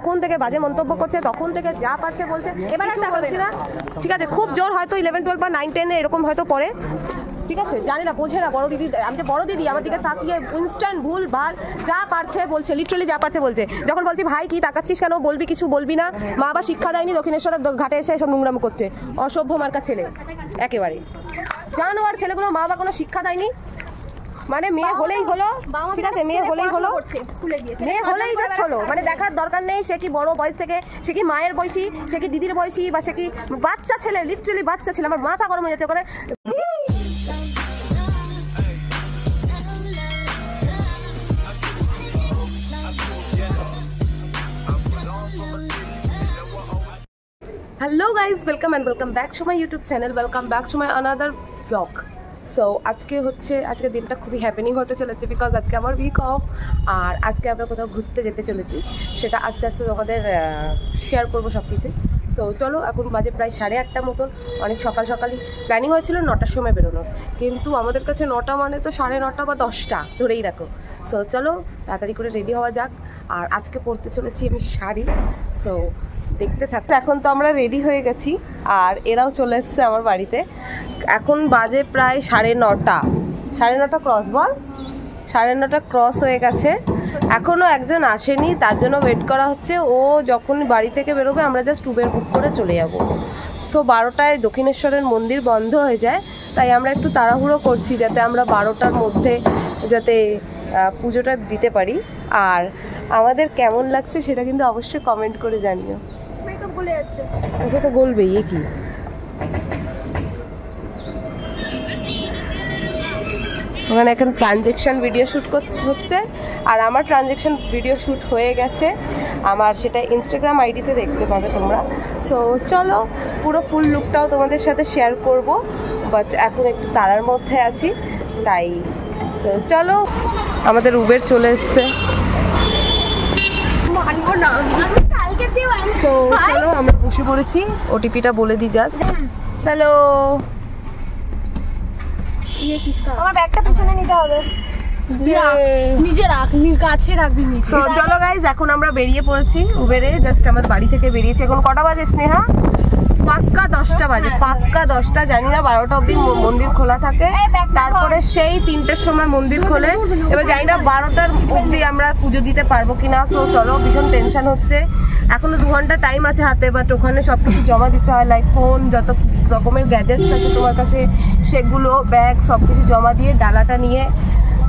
তখন থেকে বাজে মন্তব্য করছে, তখন থেকে যা পারছে বলছে, এবার কিছু বলছি না, ঠিক আছে। খুব জোর হয়তো 11, 12 বা 9, 10 এরকম হয়তো পড়ে, ঠিক আছে, জানি না, বোঝে না। বড় দিদি, আমি তো বড় দিদি, আমার দিকে তাকিয়ে ইনস্ট্যান্ট ভুল ভাল যা পারছে বলছে, লিটারালি যা পারছে বলছে। যখন বলছি ভাই কি তাকাচ্ছিস কেন, বলবি কিছু বলবি না, মা আবার শিক্ষা দেয়নি, দক্ষিণেশ্বরের ঘাটে এসে সব নোংরাম করছে, অসভ্য মার্কা ছেলে একেবারে, জানোয়ার ছেলেগুলো, মা বাবা কোনো শিক্ষা দেয়নি, মানে মেয়ে হলেই হলো, ঠিক আছে, মেয়ে হলেই হলো, মেয়ে হলেই জাস্ট হলো, মানে দেখার দরকার নেই সে কি বড় বয়স থেকে, সে কি মায়ের বয়সী, সে কি দিদির বয়সী, বা সে কি বাচ্চা ছেলে, লিটারালি বাচ্চা ছেলে। আমার মাথা গরম হয়ে যাচ্ছে ওখানে। Hello guys, welcome and welcome back to my YouTube channel, welcome back to my another blog. So আজকে দিনটা খুবই হ্যাপেনিং হতে চলেছে, বিকজ আজকে আমার উইক অফ, আর আজকে আমরা কোথাও ঘুরতে যেতে চলেছি, সেটা আস্তে আস্তে তোমাদের শেয়ার করবো সব কিছু। সো চলো, এখন বাজে প্রায় 8:30 মতন, অনেক সকাল সকালই প্ল্যানিং হয়েছিল 9টার সময় বেরোনোর, কিন্তু আমাদের কাছে 9টা মানে তো 9:30 বা 10টা ধরেই রাখো। সো চলো তাড়াতাড়ি করে রেডি হওয়া যাক, আর আজকে পরতে চলেছি আমি শাড়ি। সো দেখতে থাকতে, এখন তো আমরা রেডি হয়ে গেছি, আর এরাও চলে এসছে আমার বাড়িতে। এখন বাজে প্রায় 9:30 ক্রস, বল 9:30 ক্রস হয়ে গেছে, এখনও একজন আসেনি, তার জন্য ওয়েট করা হচ্ছে। ও যখন বাড়ি থেকে বেরোবে আমরা জাস্ট উবের বুক করে চলে যাব। সো 12টায় দক্ষিণেশ্বরের মন্দির বন্ধ হয়ে যায়, তাই আমরা একটু তাড়াহুড়ো করছি যাতে আমরা 12টার মধ্যে যাতে পুজোটা দিতে পারি। আর আমাদের কেমন লাগছে সেটা কিন্তু অবশ্যই কমেন্ট করে জানিও। মেকআপ গলে যাচ্ছে, আচ্ছা তো গলবেই, এ কি? ওখানে এখন ট্রানজেকশন ভিডিও শ্যুট হচ্ছে, আর আমার ট্রানজেকশন ভিডিও শ্যুট হয়ে গেছে, আমার সেটা ইনস্টাগ্রাম আইডিতে দেখতে পাবে তোমরা। সো চলো, পুরো ফুল লুকটাও তোমাদের সাথে শেয়ার করব, বাট এখন একটু তাড়ার মধ্যে আছি তাই। সো চলো, আমাদের উবের চলে এসছে। সো চলো, আমরা বসে পড়েছি, ওটিপিটা বলে দিই জাস্ট। চলো, আমার ব্যাগটা পিছনে নিতে হবে, নিজে রাখ, কাছে রাখবি নিচে। সো চলো গাইজ, এখন আমরা বেরিয়ে পড়েছি উবেরে, জাস্ট আমার বাড়ি থেকে বেরিয়েছি। এখন কটা বাজে স্নেহা? পাক্কা 10টা বাজে, পাক্কা 10টা, জানি না 12টা অবধি মন্দির খোলা থাকে, তারপরে সেই 3টের সময় মন্দির খোলে। এবার জানি না 12টার অবধি আমরা পুজো দিতে পারবো কিনা। সো চলো, ভীষণ টেনশন হচ্ছে, এখনো 2 ঘন্টা টাইম আছে হাতে, বাট ওখানে সব কিছু জমা দিতে হয়, লাইক ফোন, যত রকমের গ্যাজেটস আছে তোমার কাছে সেগুলো, ব্যাগ, সব কিছু জমা দিয়ে ডালাটা নিয়ে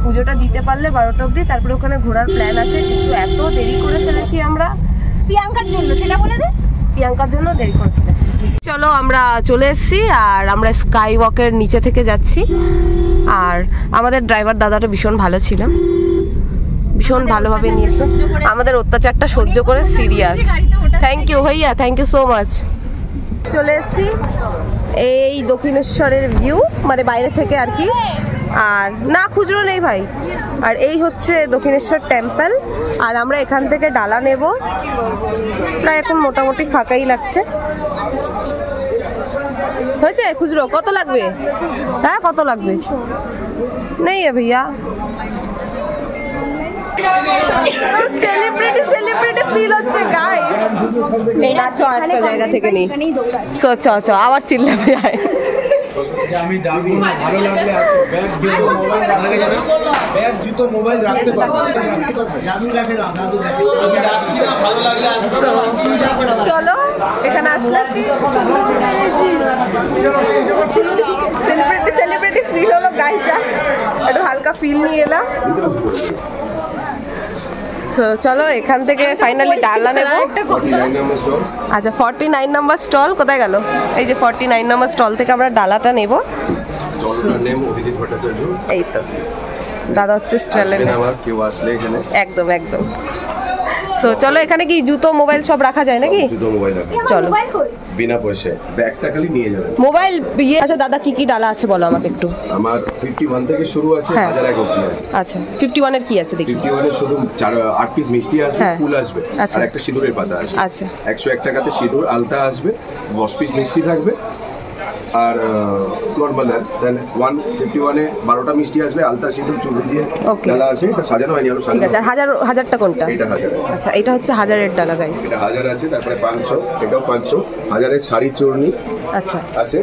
পুজোটা দিতে পারলে 12টা অবধি, তারপরে ওখানে ঘোরার প্ল্যান আছে। কিন্তু এত দেরি করে ফেলেছি আমরা প্রিয়াঙ্কার জন্য, সেটা বলে দে। প্রিয়াঙ্কার জন্য দেরি করে ফেলেছি। চলো, আমরা চলে এসেছি, আর আমরা স্কাই ওয়াকের নিচে থেকে যাচ্ছি। আর আমাদের ড্রাইভার দাদাটা ভীষণ ভালো ছিল, ভীষণ ভালোভাবে নিয়েছে, আমাদের অত্যাচারটা সহ্য করে সিরিয়াস। থ্যাংক ইউ ভাইয়া, থ্যাংক ইউ সো মাচ। চলে এসেছি, এই দক্ষিণেশ্বরের ভিউ, মানে বাইরে থেকে আর কি, আর না খুচরো নেই ভাই। আর এই হচ্ছে দক্ষিণেশ্বর টেম্পল, আর আমরা এখান থেকে ডালা নেব। প্রায় এখন মোটামুটি ফাঁকাই লাগছে। হয়েছে খুচরো? কত লাগবে? হ্যাঁ, কত লাগবে? নেই ভাইয়া, সেলিব্রিটি ফিল হচ্ছে গাইস। না চ, একটা জায়গা থেকে নেই, চ চ চ, আবার চিল্লাবে যায়। আমি ডাকবো না, ভালো লাগলে আসো, ব্যাগ জুতো মোবাইল রাখতে যাবে, ব্যাগ জুতো মোবাইল রাখতে পারো, দাদু রাখে না, দাদু রাখে, আমি ডাকছি না, ভালো লাগলে আসো। চলো, এখানে আসলে সেলিব্রিটি ফিল হলো গাইস, জাস্ট একটু হালকা ফিল নিয়ে এলাম। চলো, এখান থেকে ফাইনালি ডালা নেব। আচ্ছা, 49 নম্বর স্টল কোথায় গেল? এই যে 49 নম্বর স্টল থেকে আমরা ডালাটা নেব। এই তো দাদা হচ্ছে স্টলের, একদম একদম। সো চলো, এখানে কি জুতো মোবাইল সব রাখা যায় নাকি? জুতো মোবাইল রাখা, চলো, বিনা পয়সায়, ব্যাগটা খালি নিয়ে যাবেন। মোবাইল ইয়ে আছে দাদা, কি কি ডালা আছে বলো আমাকে একটু। আমার 51 থেকে শুরু আছে, 1001 অবধি আছে। আচ্ছা, 51 এর কি আছে দেখি? 51 এর শুধু 8 পিস মিষ্টি আসবে, ফুল আসবে, আর একটা সিঁদুরের পাতা আসবে। আচ্ছা, 101 টাকাতে সিঁদুর আলতা আসবে, 10 পিস মিষ্টি থাকবে, আর নর্মাল দেন 151-এ 12টা মিষ্টি আসবে, আলতা সিঁদুর চুড়ি দিয়ে ডালা আছে, এটা সাজানো হয়নি আরো। ঠিক আছে, আর হাজারটা কোনটা? এটা 1000। আচ্ছা, এটা হচ্ছে 1000-এর ডালা গাইস। এটা 1000 আছে, তারপরে 500, এটাও 500। 1000-এর শাড়ি চূর্ণি আচ্ছা আছে,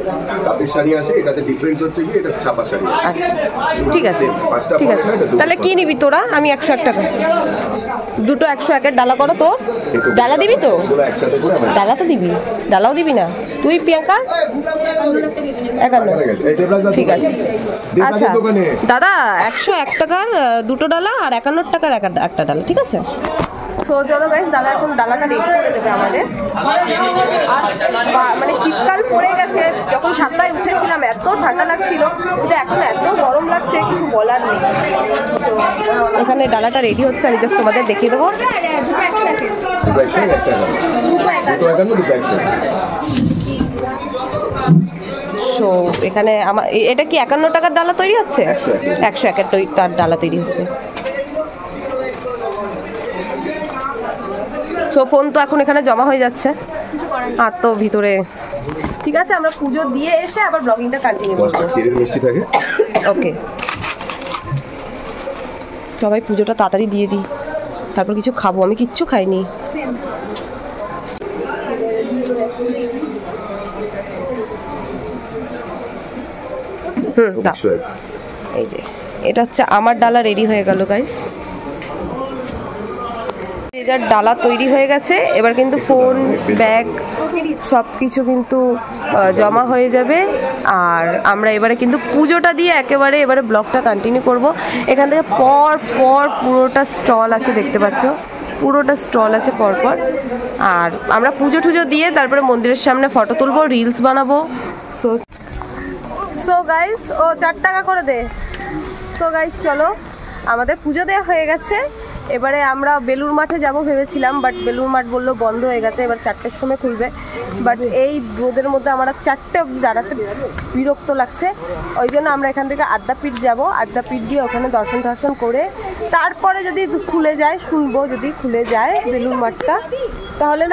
তাঁতের শাড়ি আছে, এটাতে ডিফারেন্স হচ্ছে কি এটা ছাপা শাড়ি। আচ্ছা ঠিক আছে, পাঁচটা ঠিক আছে। তাহলে কি নিবি তোরা? আমি 101 টাকা দুটো 101-এর ডালা করো তো। ডালা দিবি তো? একসাথে করে ডালা তো দিবি, ডালাও দিবি না তুই প্রিয়াঙ্কা? 51। ঠিক আছে। আচ্ছা দাদা, 101 টাকার দুটো ডালা আর 51 টাকার একটা ডালা, ঠিক আছে? সো চলো গাইস, দাদা এখন ডালাটা রেডি করে দেবে আমাদের। আর মানে শীতকাল পড়ে গেছে, যখন 7টায় উঠেছিলাম এত ঠান্ডা লাগছিল, কিন্তু এখন এত গরম লাগছে কিছু বলার নেই। তো এখানে ডালাটা রেডি হচ্ছে, আমি জাস্ট তোমাদের দেখিয়ে দেবো। সো এখানে আমার এটা কি 51 টাকার ডালা তৈরি হচ্ছে? 101-এর তার ডালা তৈরি হচ্ছে। সো ফোন তো এখন এখানে জমা হয়ে যাচ্ছে, আর তো ভিতরে। ঠিক আছে, আমরা পুজো দিয়ে এসে আবার ব্লগিংটা কন্টিনিউ করব। ওকে, সবাই পুজোটা তাড়াতাড়ি দিয়ে দিই, তারপর কিছু খাবো। আমি কিচ্ছু খাইনি। এই যে এটা হচ্ছে আমার ডালা রেডি হয়ে গেল গাইস। যে যার ডালা তৈরি হয়ে গেছে, এবার কিন্তু ফোন, ব্যাগ সব কিছু কিন্তু জমা হয়ে যাবে। আর আমরা এবারে কিন্তু পুজোটা দিয়ে এবারে ব্লগটা কন্টিনিউ করব। এখান থেকে পর পুরোটা স্টল আছে, দেখতে পাচ্ছ পুরোটা স্টল আছে পরপর। আর আমরা পুজো টুজো দিয়ে তারপরে মন্দিরের সামনে ফটো তুলবো, রিলস বানাবো। সো গাইস, ও 4 টাকা করে দে। সো গাইস চলো, আমাদের পুজো দেওয়া হয়ে গেছে। এবারে আমরা বেলুর মাঠে যাব ভেবেছিলাম, বাট বেলুর মাঠ বললো বন্ধ হয়ে গেছে, এবার 4টের সময় খুলবে। বাট এই রোদের মধ্যে আমরা 4টে দাঁড়াতে বিরক্ত লাগছে, ওই জন্য আমরা এখান থেকে আদ্যাপীঠ যাব। আদ্যাপীঠ দিয়ে ওখানে দর্শন করে তারপরে যদি খুলে যায়, শুনবো যদি খুলে যায় বেলুর মাঠটা, তাহলে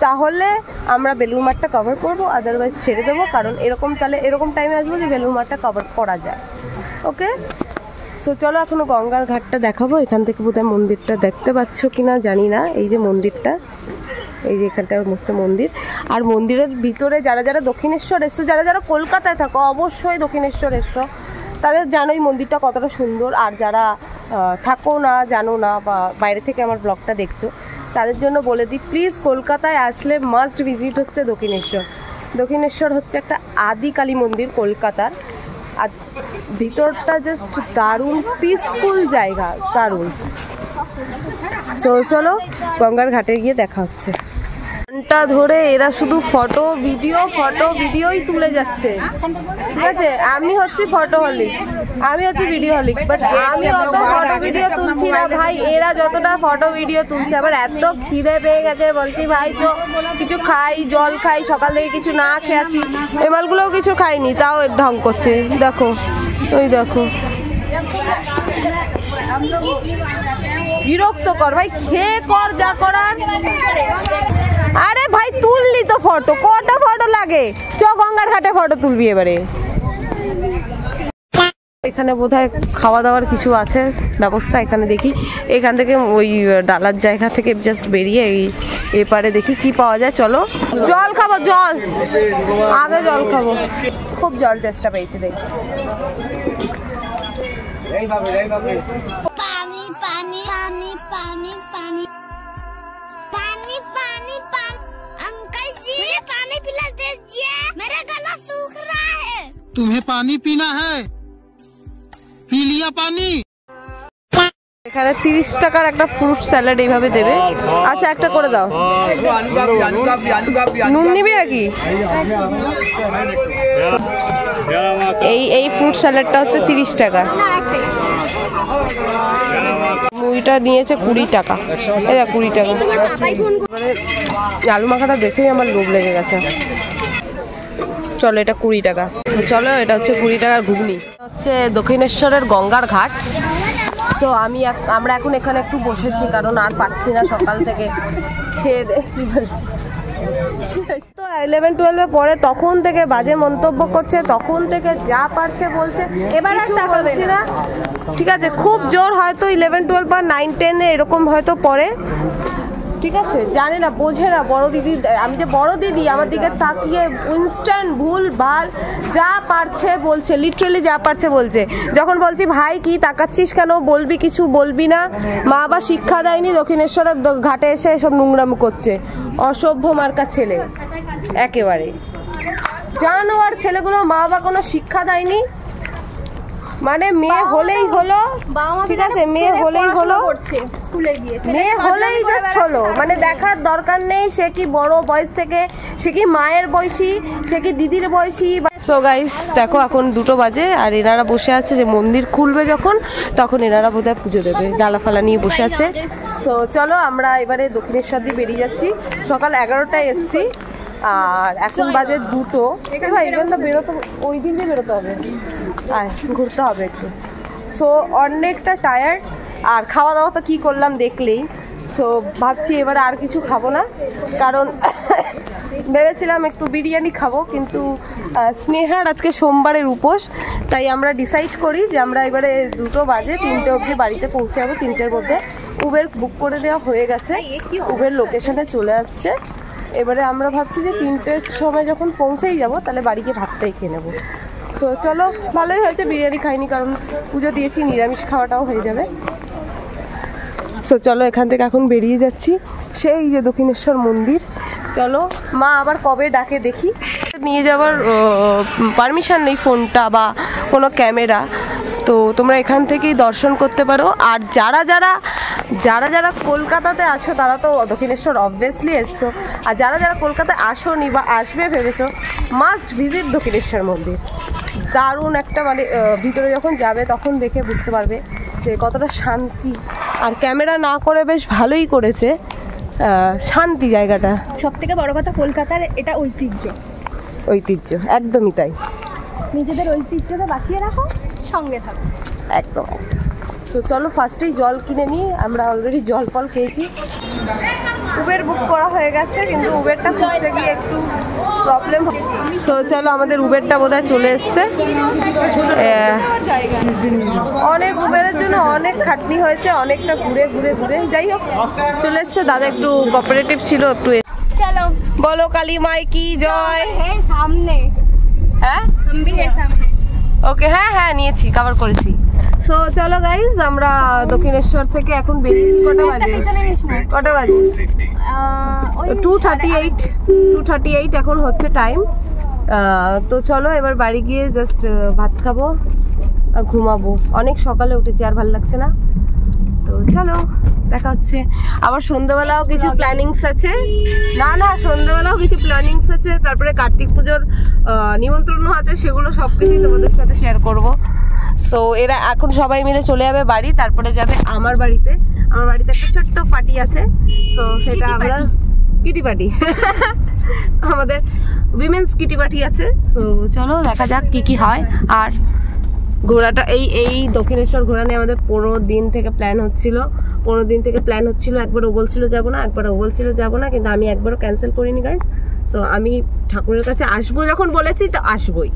তাহলে আমরা বেলুর মাঠটা কভার করবো, আদারওয়াইজ ছেড়ে দেবো। কারণ এরকম টাইমে আসবো যে বেলুর মাঠটা কভার করা যায়। ওকে, সো চলো এখনো গঙ্গার ঘাটটা দেখাবো। এখান থেকে বোধহয় মন্দিরটা দেখতে পাচ্ছ কিনা জানি না। এই যে মন্দিরটা, এই যে এখানটা হচ্ছে মন্দির। আর মন্দিরের ভিতরে যারা দক্ষিণেশ্বর এসছো, যারা কলকাতায় থাকো, অবশ্যই দক্ষিণেশ্বর এসছো, তাদের জানোই মন্দিরটা কতটা সুন্দর। আর যারা থাকো না, জানো না, বা বাইরে থেকে আমার ব্লগটা দেখছো, তাদের জন্য বলে দিই, প্লিজ কলকাতায় আসলে মাস্ট ভিজিট হচ্ছে দক্ষিণেশ্বর। দক্ষিণেশ্বর হচ্ছে একটা আদিকালী মন্দির কলকাতার, আর ভিতরটা জাস্ট দারুণ পিসফুল জায়গা, দারুণ। সো চলো গঙ্গার ঘাটে গিয়ে দেখা হচ্ছে। ঘন্টা ধরে এরা শুধু ফটো ভিডিওই তুলে যাচ্ছে, ঠিক আছে? আমি হচ্ছে ফটোহলিক, আমি হচ্ছে ভিডিওহলিক, বাট আমি অত ফটো ভিডিও তুলছি না ভাই। এরা যতটা ফটো ভিডিও তুলছে। আবার এত খিদে পেয়ে গেছে, বলছি ভাই তো কিছু খাই, জল খাই, সকাল থেকে কিছু না খেয়েছি, এমালগুলোও কিছু খাইনি, তাও ঢং করছে। দেখো, ওই দেখো, বিরক্ত কর ভাই, খেয়ে কর যা করার। আরে ভাই তুললি তো ফটো, কটা ফটো লাগে? চ গঙ্গার ঘাটে ফটো তুলবি এবারে। এখানে বোধহয় খাওয়া দাওয়ার কিছু আছে ব্যবস্থা, এখানে দেখি। এখান থেকে ওই ডালার জায়গা থেকে জাস্ট বেরিয়ে এই এপারে দেখি কি পাওয়া যায়। চলো জল খাবো, আগে জল খাবো, খুব জল চেষ্টা পেয়েছি দেখি। तुम्हें पानी पीना है, पी लिया पानी। এখানে 30 টাকার একটা ফ্রুট স্যালাড এইভাবে দেবে। আচ্ছা একটা করে দাও। নুন নিবি নাকি? এই ফ্রুট স্যালাডটা হচ্ছে 30 টাকা। মুড়িটা নিয়েছে 20 টাকা। এটা 20 টাকা। আলু মাখাটা দেখেই আমার লোভ লেগে গেছে। চলো এটা 20 টাকা। চলো এটা হচ্ছে 20 টাকার ঘুগনি। হচ্ছে দক্ষিণেশ্বরের গঙ্গার ঘাট। সো আমরা এখন এখানে একটু বসেছি, কারণ আর পাচ্ছি না সকাল থেকে খেয়ে দে। কি বলছি, তো 11-12 পরে তখন থেকে বাজে মন্তব্য করছে, তখন থেকে যা পারছে বলছে, এবার কিছু বলছি না, ঠিক আছে। খুব জোর হয়তো 11-12 বা 9-10 এরকম হয়তো পড়ে, ঠিক আছে, জানে না, বোঝে না। বড় দিদি, আমি যে বড় দিদি, আমার দিকে তাকিয়ে ইনস্ট্যান্ট ভুল ভাল যা পারছে বলছে, লিটারালি যা পারছে বলছে। যখন বলছি ভাই কি তাকাচ্ছিস কেন, বলবি কিছু বলবি না, মা বাবা শিক্ষা দেয়নি, দক্ষিণেশ্বরের ঘাটে এসে এসব নোংরামি করছে, অসভ্য মার্কা ছেলে একেবারে, জানোয়ার ছেলেগুলো। মা বাবা কোনো শিক্ষা দেয়নি, মানে মেয়ে হলেই হলো, ঠিক আছে, মেয়ে হলেই হলো, স্কুলে গিয়েছে, মেয়ে হলেই জাস্ট হলো, মানে দেখার দরকার নেই সে কি বড় বয়স থেকে, সে কি মায়ের বয়সী, সে কি দিদির বয়সী। সো গাইস দেখো এখন 2টো বাজে আর এনারা বসে আছে যে মন্দির খুলবে যখন তখন এনারা বোধহয় পুজো দেবে, ডালা ফালা নিয়ে বসে আছে। সো চলো আমরা এবারে দক্ষিণেশ্বর দিয়ে বেরিয়ে যাচ্ছি। সকাল 11টায় এসছি আর এখন বাজে 2টো। ভাই ইভেন্টটা বেরোতে, ওই দিন দিয়ে বেরোতে হবে, আর ঘুরতে হবে একটু। সো অনেকটা টায়ার্ড, আর খাওয়া দাওয়া তো কী করলাম দেখলেই। সো ভাবছি এবারে আর কিছু খাবো না, কারণ ভেবেছিলাম একটু বিরিয়ানি খাবো, কিন্তু স্নেহার আজকে সোমবারের উপোস, তাই আমরা ডিসাইড করি যে আমরা এবারে 2টো বাজে 3টে অবধি বাড়িতে পৌঁছে যাবো। 3টের মধ্যে উবের বুক করে দেওয়া হয়ে গেছে, উবের লোকেশনে চলে আসছে। এবারে আমরা ভাবছি যে 3টের সময় যখন পৌঁছেই যাব তাহলে বাড়ি গিয়ে ভাতটাই খেয়ে নেবো। তো চলো, ভালোই হয়েছে বিরিয়ানি খাইনি, কারণ পুজো দিয়েছি, নিরামিষ খাওয়াটাও হয়ে যাবে। সো চলো এখান থেকে এখন বেরিয়ে যাচ্ছি, সেই যে দক্ষিণেশ্বর মন্দির। চলো, মা আবার কবে ডাকে দেখি। নিয়ে যাওয়ার পারমিশন নেই ফোনটা বা কোনো ক্যামেরা, তো তোমরা এখান থেকেই দর্শন করতে পারো। আর যারা যারা যারা যারা কলকাতাতে আছো তারা তো দক্ষিণেশ্বর অবভিয়াসলি এসছো, আর যারা যারা কলকাতায় আসোনি বা আসবে ভেবেছো, মাস্ট ভিজিট দক্ষিণেশ্বর মন্দির। দারুণ একটা, মানে ভিতরে যখন যাবে তখন দেখে বুঝতে পারবে যে কতটা শান্তি। আর ক্যামেরা না করে বেশ ভালোই করেছে, শান্তি জায়গাটা। সব থেকে বড় কথা কলকাতার এটা ঐতিহ্য, ঐতিহ্য একদমই তাই। নিজেদের ঐতিহ্যটা বাঁচিয়ে রাখো, সঙ্গে থাকো, একদম। সো চলো ফার্স্টেই জল কিনে নিই, আমরা অলরেডি জল ফল খেয়েছি। উবের বুক করা হয়ে গেছে, কিন্তু উবেরটা খুঁজতে গিয়ে একটু প্রবলেম। সো চলো আমাদের উবেরটা বোধহয় চলে এসছে। অনেক উবেরের জন্য অনেক খাটনি হয়েছে, অনেকটা ঘুরে ঘুরে ঘুরে, যাই হোক চলে এসছে। দাদা একটু কোঅপারেটিভ ছিল, একটু। চলো বলো কালী মাই কি জয়। হ্যাঁ সামনে, হ্যাঁ সামনে, ওকে, হ্যাঁ হ্যাঁ নিয়েছি, কভার করেছি। সো চলো গাইজ, আমরা দক্ষিণেশ্বর থেকে এখন বেরিয়েছি। কটা বাজে 2:38 এখন হচ্ছে টাইম। তো চলো এবার বাড়ি গিয়ে জাস্ট ভাত খাবো আর ঘুমাবো। অনেক সকালে উঠেছি, আর ভালো লাগছে না। তো চলো দেখা হচ্ছে আবার সন্ধ্যাবেলাও কিছু প্ল্যানিংস আছে। না সন্ধ্যাবেলাও কিছু প্ল্যানিংস আছে, তারপরে কার্তিক পুজোর নিমন্ত্রণও আছে, সেগুলো সব কিছুই তোমাদের সাথে শেয়ার করব। সো এরা এখন সবাই মিলে চলে যাবে বাড়ি, তারপরে যাবে আমার বাড়িতে। আমার বাড়িতে একটা ছোট্ট পার্টি আছে, সো সেটা আমরা কিটি পার্টি আমাদের উইমেন্স কিটি পার্টি আছে। সো চলো দেখা যাক কি কি হয়। আর ঘোরাটা এই দক্ষিণেশ্বর ঘোরা নিয়ে আমাদের 15 দিন থেকে প্ল্যান হচ্ছিল। একবার ও বলছিল যাবো না, একবার ও বলছিল যাবো না, কিন্তু আমি একবারও ক্যান্সেল করিনি গাইস। সো আমি ঠাকুরের কাছে আসবো যখন বলেছি তো আসবোই।